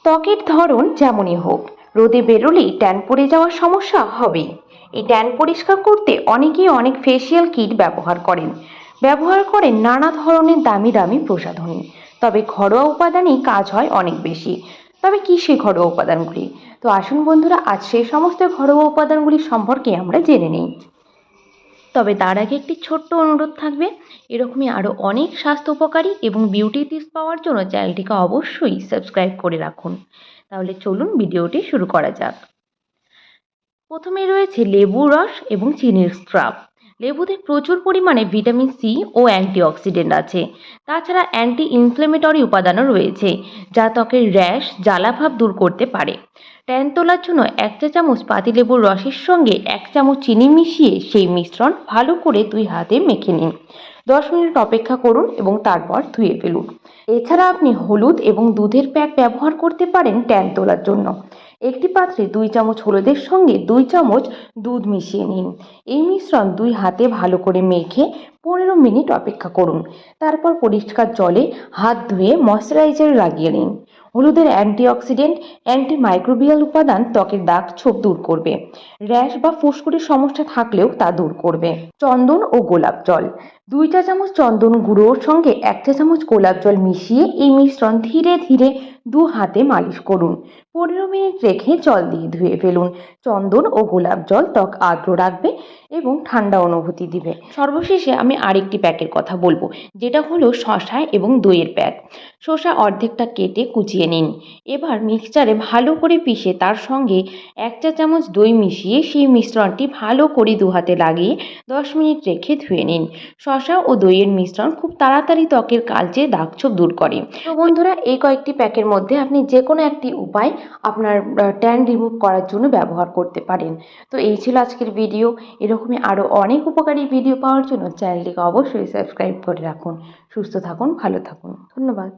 ত্বকের ধরন যেমনই হোক, রোদে বেরোলেই ট্যান পড়ে যাওয়ার সমস্যা হবেই। এই ট্যান পরিষ্কার করতে অনেকেই অনেক ফেসিয়াল কিট ব্যবহার করেন নানা ধরনের দামি দামি প্রসাধনী। তবে ঘরোয়া উপাদানেই কাজ হয় অনেক বেশি। তবে কি সেই ঘরোয়া উপাদানগুলি? তো আসুন বন্ধুরা, আজ সেই সমস্ত ঘরোয়া উপাদানগুলি সম্পর্কে আমরা জেনে নিই। তবে তার আগে একটি ছোট্ট অনুরোধ থাকবে, এরকমই আরও অনেক স্বাস্থ্য উপকারী এবং বিউটি টিপস পাওয়ার জন্য চ্যানেলটিকে অবশ্যই সাবস্ক্রাইব করে রাখুন। তাহলে চলুন ভিডিওটি শুরু করা যাক। প্রথমে রয়েছে লেবুর রস এবং চিনির স্ক্রাব। লেবুতে প্রচুর পরিমাণে ভিটামিন সি ও অ্যান্টিঅক্সিডেন্ট আছে। তাছাড়া অ্যান্টি ইনফ্লেমেটরি উপাদানও রয়েছে, যা ত্বকের র্যাশ জ্বালাভাব দূর করতে পারে। ট্যান তোলার জন্য 1 চা চামচ পাতিলেবুর রসের সঙ্গে 1 চামচ চিনি মিশিয়ে সেই মিশ্রণ ভালো করে 2 হাতে মেখে নিন। 10 মিনিট অপেক্ষা করুন এবং তারপর ধুয়ে ফেলুন। এছাড়া আপনি হলুদ এবং দুধের প্যাক ব্যবহার করতে পারেন ট্যান তোলার জন্য। একটি পাত্রে 2 চামচ হলুদের সঙ্গে 2 চামচ দুধ মিশিয়ে নিন। এই মিশ্রণ 2 হাতে ভালো করে মেখে 15 মিনিট অপেক্ষা করুন। তারপর পরিষ্কার জলে হাত ধুয়ে ময়শ্চারাইজার লাগিয়ে নিন। হলুদের অ্যান্টিঅক্সিডেন্ট অ্যান্টিমাইক্রোবিয়াল উপাদান ত্বকের দাগ ছোপ দূর করবে। র্যাশ বা ফুসকুড়ির সমস্যা থাকলেও তা দূর করবে। চন্দন ও গোলাপ জল। 2 চা চামচ চন্দন গুঁড়োর সঙ্গে 1 চা চামচ গোলাপ জল মিশিয়ে এই মিশ্রণ ধীরে ধীরে 2 হাতে মালিশ করুন। 15 মিনিট রেখে জল দিয়ে ধুয়ে ফেলুন। চন্দন ও গোলাপ জল ত্বক আর্দ্র রাখবে এবং ঠান্ডা অনুভূতি দিবে। সর্বশেষে আমি আরেকটি প্যাকের কথা বলবো, যেটা হলো শসা এবং দইয়ের প্যাক। শসা অর্ধেকটা কেটে কুচিয়ে নিন। এবার মিক্সচারে ভালো করে পিষে তার সঙ্গে 1 চা চামচ দই মিশিয়ে সেই মিশ্রণটি ভালো করে 2 হাতে লাগিয়ে 10 মিনিট রেখে ধুয়ে নিন। শসা ও দইয়ের মিশ্রণ খুব তাড়াতাড়ি ত্বকের কালচে দাগছোপ দূর করে। তো বন্ধুরা, এই কয়েকটি প্যাকের মধ্যে আপনি যে কোনো একটি উপায় আপনার ট্যান রিমুভ করার জন্য ব্যবহার করতে পারেন। তো এই ছিল আজকের ভিডিও। এরকমই আরও অনেক উপকারী ভিডিও পাওয়ার জন্য চ্যানেলটিকে অবশ্যই সাবস্ক্রাইব করে রাখুন। সুস্থ থাকুন, ভালো থাকুন। ধন্যবাদ।